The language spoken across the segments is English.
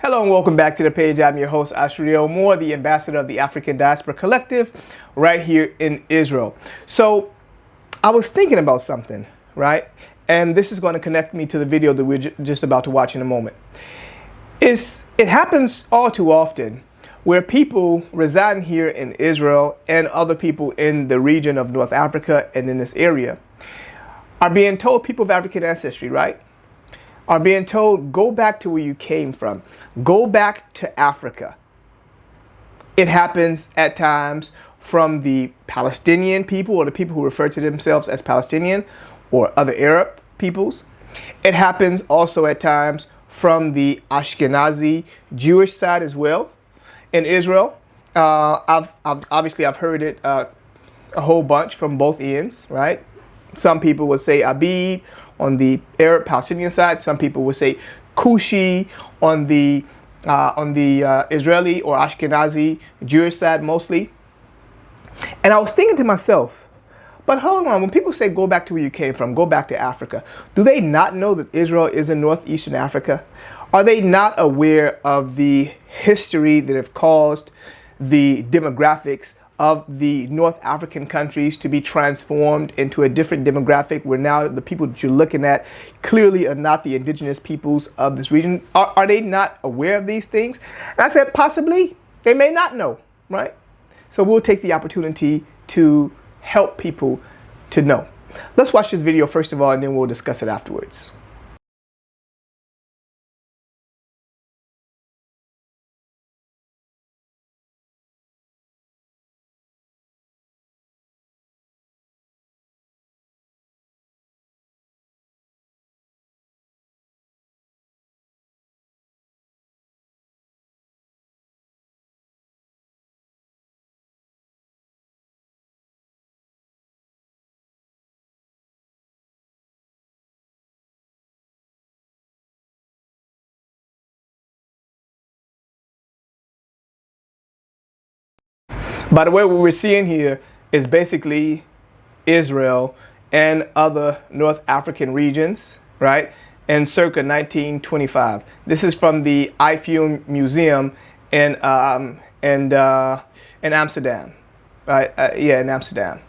Hello and welcome back to the page. I'm your host, Ashriel Moore, the ambassador of the African Diaspora Collective right here in Israel. So I was thinking about something, right? And this is going to connect me to the video that we're just about to watch in a moment. It happens all too often where people residing here in Israel and other people in the region of North Africa and in this area are being told, people of African ancestry, right? Are being told, go back to where you came from. Go back to Africa. It happens at times from the Palestinian people or the people who refer to themselves as Palestinian or other Arab peoples. It happens also at times from the Ashkenazi Jewish side as well in Israel. I've heard it a whole bunch from both ends, right? Some people would say Abid on the Arab Palestinian side. Some people would say Kushi on the Israeli or Ashkenazi Jewish side mostly. And I was thinking to myself, but hold on, when people say go back to where you came from, go back to Africa, do they not know that Israel is in northeastern Africa? Are they not aware of the history that have caused the demographics of the North African countries to be transformed into a different demographic where now the people that you're looking at clearly are not the indigenous peoples of this region? Are they not aware of these things? And I said, possibly. They may not know, right? So we'll take the opportunity to help people to know. Let's watch this video first of all, and then we'll discuss it afterwards. By the way, what we're seeing here is basically Israel and other North African regions, right? In circa 1925. This is from the IFU Museum in Amsterdam, right? In Amsterdam.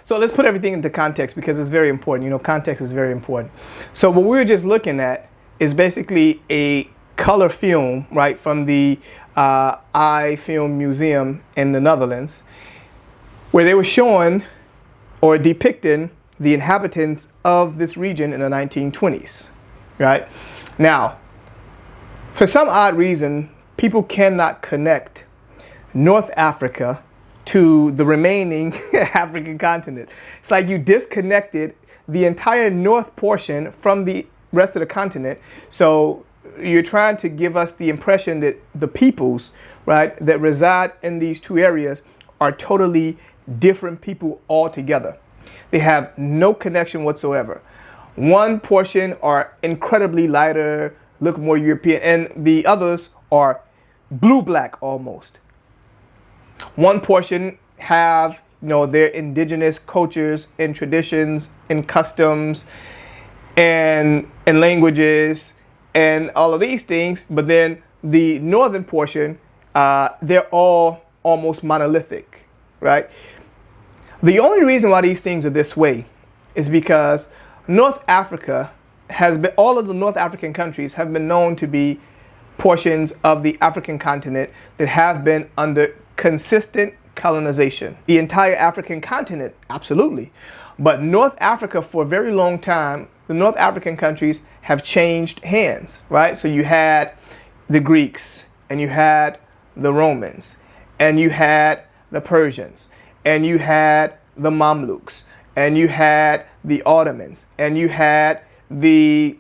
So let's put everything into context because it's very important. You know, context is very important. So what we were just looking at is basically a color film, right, from the IFU Museum in the Netherlands, where they were showing or depicting the inhabitants of this region in the 1920s, right? Now, for some odd reason, people cannot connect North Africa to the remaining African continent. It's like you disconnected the entire north portion from the rest of the continent. So you're trying to give us the impression that the peoples, right, that reside in these two areas are totally different people altogether. They have no connection whatsoever. One portion are incredibly lighter, look more European, and the others are blue-black almost. One portion have, their indigenous cultures and traditions and customs and languages and all of these things, but then the northern portion, they're all almost monolithic, right? The only reason why these things are this way is because North Africa all of the North African countries have been known to be portions of the African continent that have been under consistent colonization. The entire African continent, absolutely. But North Africa, for a very long time, the North African countries have changed hands, right? So you had the Greeks, and you had the Romans, and you had the Persians, and you had the Mamluks, and you had the Ottomans, and you had the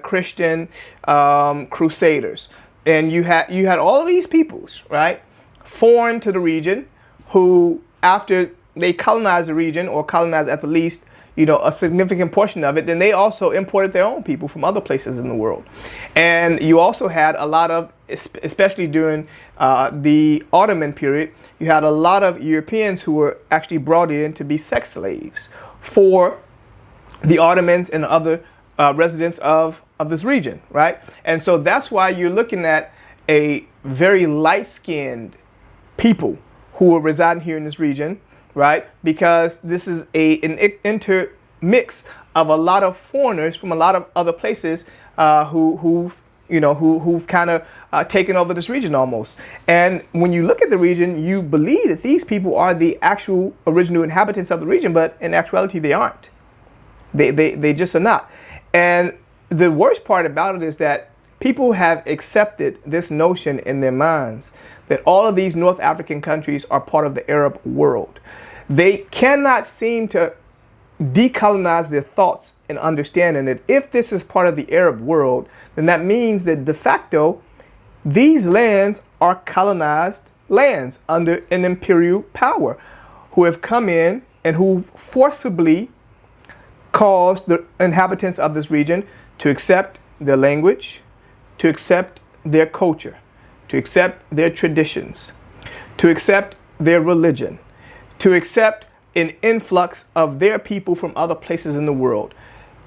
Christian Crusaders, and you had all of these peoples, right, foreign to the region, who after they colonized the region, or colonized at the least a significant portion of it, then they also imported their own people from other places in the world. And you also had a lot of, especially during the Ottoman period, you had a lot of Europeans who were actually brought in to be sex slaves for the Ottomans and other residents of this region, right? And so that's why you're looking at a very light-skinned people who are residing here in this region, right? Because this is an intermix of a lot of foreigners from a lot of other places who've kind of taken over this region almost. And when you look at the region, you believe that these people are the actual original inhabitants of the region, but in actuality, they aren't. They just are not. And the worst part about it is that people have accepted this notion in their minds that all of these North African countries are part of the Arab world. They cannot seem to decolonize their thoughts and understanding that if this is part of the Arab world, then that means that de facto, these lands are colonized lands under an imperial power who have come in and who forcibly caused the inhabitants of this region to accept their language, to accept their culture, to accept their traditions, to accept their religion, to accept an influx of their people from other places in the world.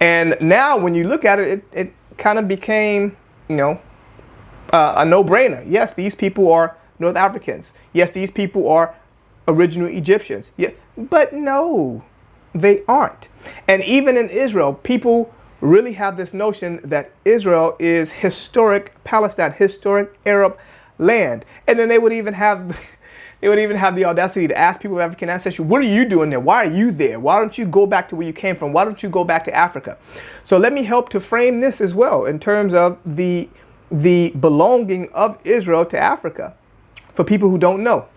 And now when you look at it, it kind of became, a no-brainer. Yes, these people are North Africans. Yes, these people are original Egyptians. Yeah, but no, they aren't. And even in Israel, people really have this notion that Israel is historic Palestine, historic Arab land. And then they would even have the audacity to ask people of African ancestry, what are you doing there? Why are you there? Why don't you go back to where you came from? Why don't you go back to Africa? So let me help to frame this as well in terms of the belonging of Israel to Africa for people who don't know.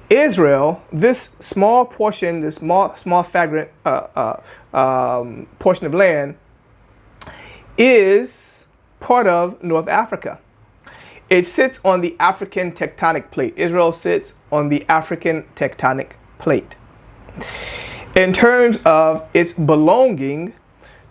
Israel, this small portion, this small fragment portion of land is part of North Africa. It sits on the African tectonic plate. Israel sits on the African tectonic plate. In terms of its belonging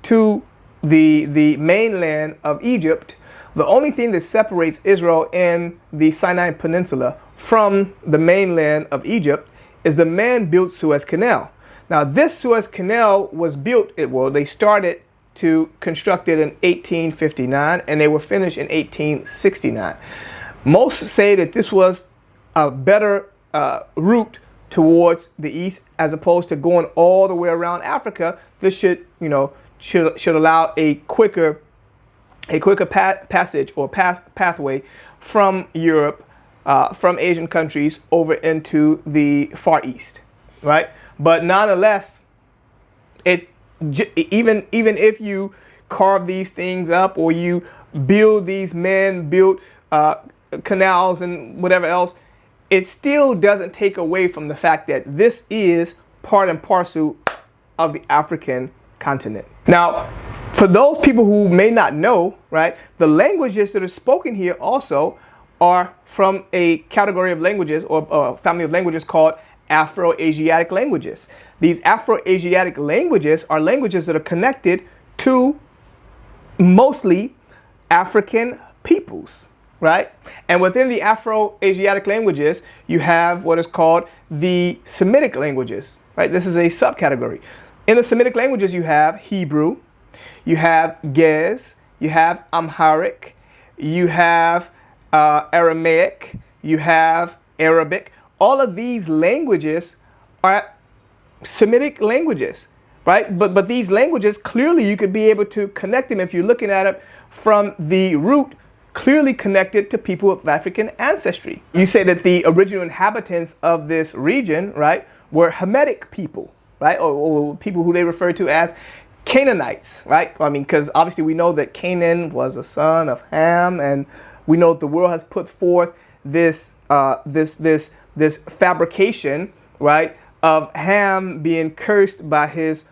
to the mainland of Egypt, the only thing that separates Israel and the Sinai Peninsula from the mainland of Egypt is the man-built Suez Canal. Now, this Suez Canal was built, they started to construct it in 1859 and they were finished in 1869. Most say that this was a better route towards the east as opposed to going all the way around Africa. This should allow a quicker passage or pathway from Europe, from Asian countries over into the Far East, right? But nonetheless, even if you carve these things up or you build these man-built canals and whatever else, it still doesn't take away from the fact that this is part and parcel of the African continent. Now, for those people who may not know, right, the languages that are spoken here also are from a category of languages or a family of languages called Afro-Asiatic languages. These Afro-Asiatic languages are languages that are connected to mostly African peoples, right? And within the Afro-Asiatic languages, you have what is called the Semitic languages, right? This is a subcategory. In the Semitic languages, you have Hebrew, you have Gez, you have Amharic, you have Aramaic, you have Arabic. All of these languages are Semitic languages, right? But these languages, clearly you could be able to connect them if you're looking at it from the root, clearly connected to people of African ancestry. You say that the original inhabitants of this region, right, were Hamitic people, right? Or people who they refer to as Canaanites, right? I mean, because obviously we know that Canaan was a son of Ham, and we know that the world has put forth this fabrication, right, of Ham being cursed by his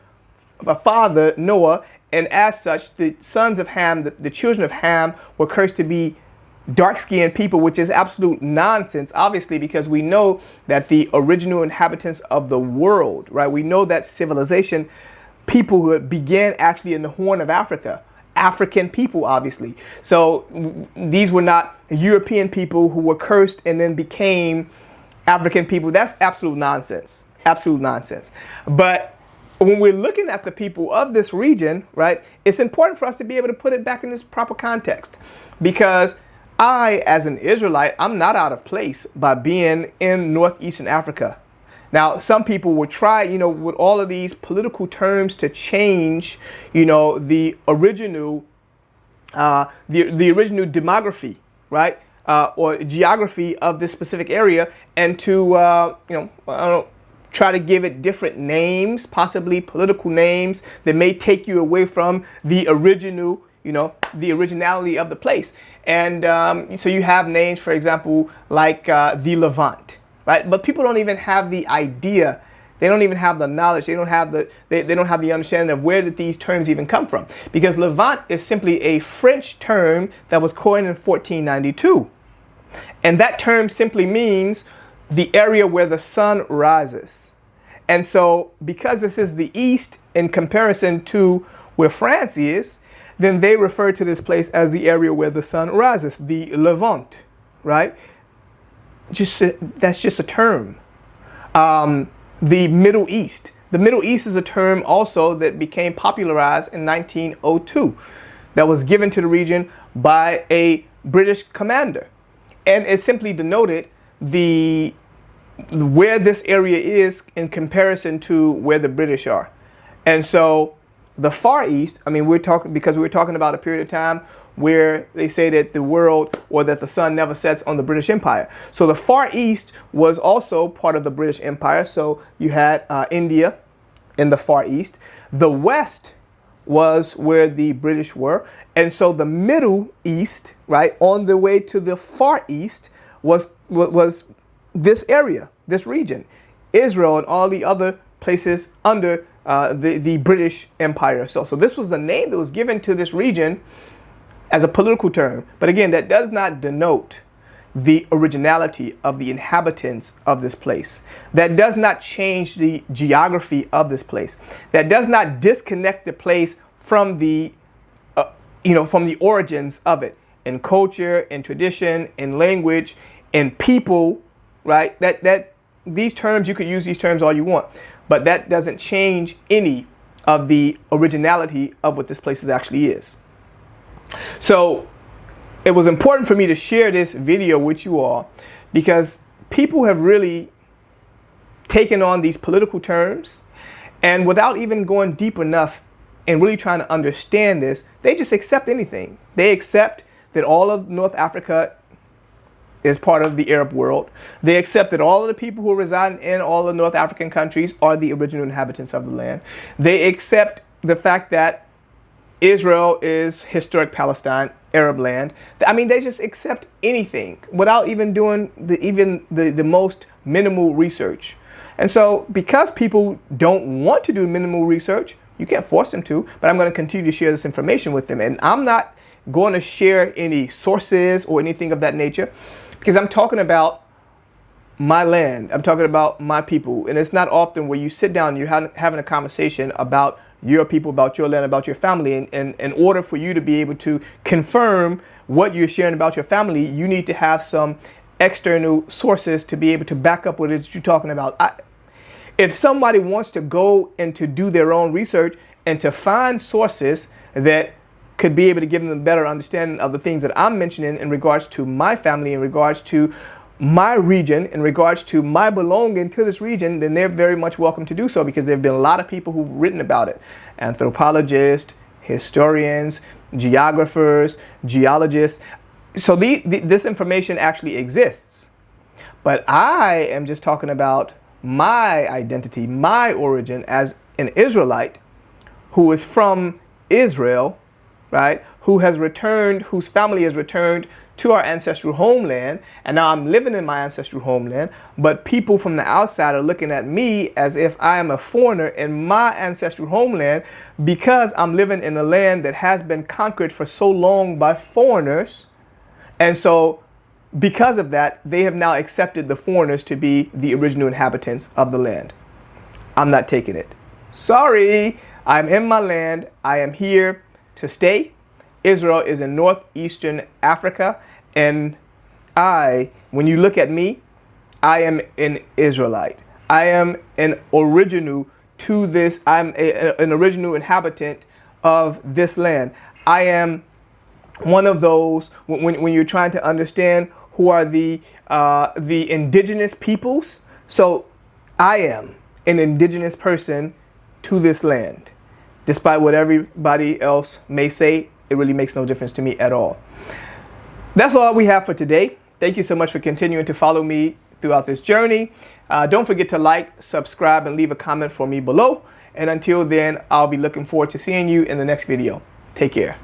father Noah, and as such, the sons of Ham, the children of Ham, were cursed to be dark-skinned people, which is absolute nonsense, obviously, because we know that the original inhabitants of the world, right, we know that civilization, people who began actually in the Horn of Africa, African people, obviously. So these were not European people who were cursed and then became African people. That's absolute nonsense. Absolute nonsense. But when we're looking at the people of this region, right, it's important for us to be able to put it back in this proper context, because I, as an Israelite, I'm not out of place by being in northeastern Africa. Now, some people would try, with all of these political terms to change, the original demography, right, or geography of this specific area, and to, I don't know, try to give it different names, possibly political names that may take you away from the original, the originality of the place. And so you have names, for example, like the Levant, right? But people don't even have the idea. They don't even have the knowledge. They don't have the understanding of where did these terms even come from. Because Levant is simply a French term that was coined in 1492. And that term simply means the area where the sun rises. And so because this is the east in comparison to where France is, then they refer to this place as the area where the sun rises, the Levant, right? That's just a term. The Middle East. The Middle East is a term also that became popularized in 1902 that was given to the region by a British commander. And it simply denoted where this area is in comparison to where the British are. And so the Far East, I mean, we're talking about a period of time where they say that the world, or that the sun never sets on the British Empire. So the Far East was also part of the British Empire. So you had India in the Far East. The West was where the British were. And so the Middle East, right, on the way to the Far East was this area, this region, Israel and all the other places under the British Empire. So this was the name that was given to this region as a political term. But again, that does not denote the originality of the inhabitants of this place. That does not change the geography of this place. That does not disconnect the place from the origins of it, in culture, in tradition, in language, in people, right? That these terms, you could use these terms all you want, but that doesn't change any of the originality of what this place actually is. So it was important for me to share this video with you all, because people have really taken on these political terms, and without even going deep enough and really trying to understand this, they just accept anything. They accept that all of North Africa is part of the Arab world. They accept that all of the people who reside in all the North African countries are the original inhabitants of the land. They accept the fact that Israel is historic Palestine, Arab land. I mean, they just accept anything without even doing the most minimal research. And so because people don't want to do minimal research, you can't force them to, but I'm going to continue to share this information with them. And I'm not going to share any sources or anything of that nature because I'm talking about my land. I'm talking about my people. And it's not often where you sit down and you're having a conversation about your people, about your land, about your family. And in order for you to be able to confirm what you're sharing about your family, you need to have some external sources to be able to back up what it is you're talking about. If somebody wants to go and to do their own research and to find sources that could be able to give them a better understanding of the things that I'm mentioning in regards to my family, in regards to my region, in regards to my belonging to this region, then they're very much welcome to do so, because there have been a lot of people who've written about it. Anthropologists, historians, geographers, geologists. So this information actually exists. But I am just talking about my identity, my origin as an Israelite who is from Israel, right? Who has returned, whose family has returned to our ancestral homeland. And now I'm living in my ancestral homeland, but people from the outside are looking at me as if I am a foreigner in my ancestral homeland because I'm living in a land that has been conquered for so long by foreigners. And so because of that, they have now accepted the foreigners to be the original inhabitants of the land. I'm not taking it. Sorry, I'm in my land. I am here to stay. Israel is in northeastern Africa, and when you look at me, I am an Israelite. I am an original to this. I'm an original inhabitant of this land. I am one of those, when you're trying to understand who are the indigenous peoples. So I am an indigenous person to this land. Despite what everybody else may say, it really makes no difference to me at all. That's all we have for today. Thank you so much for continuing to follow me throughout this journey. Don't forget to like, subscribe, and leave a comment for me below. And until then, I'll be looking forward to seeing you in the next video. Take care.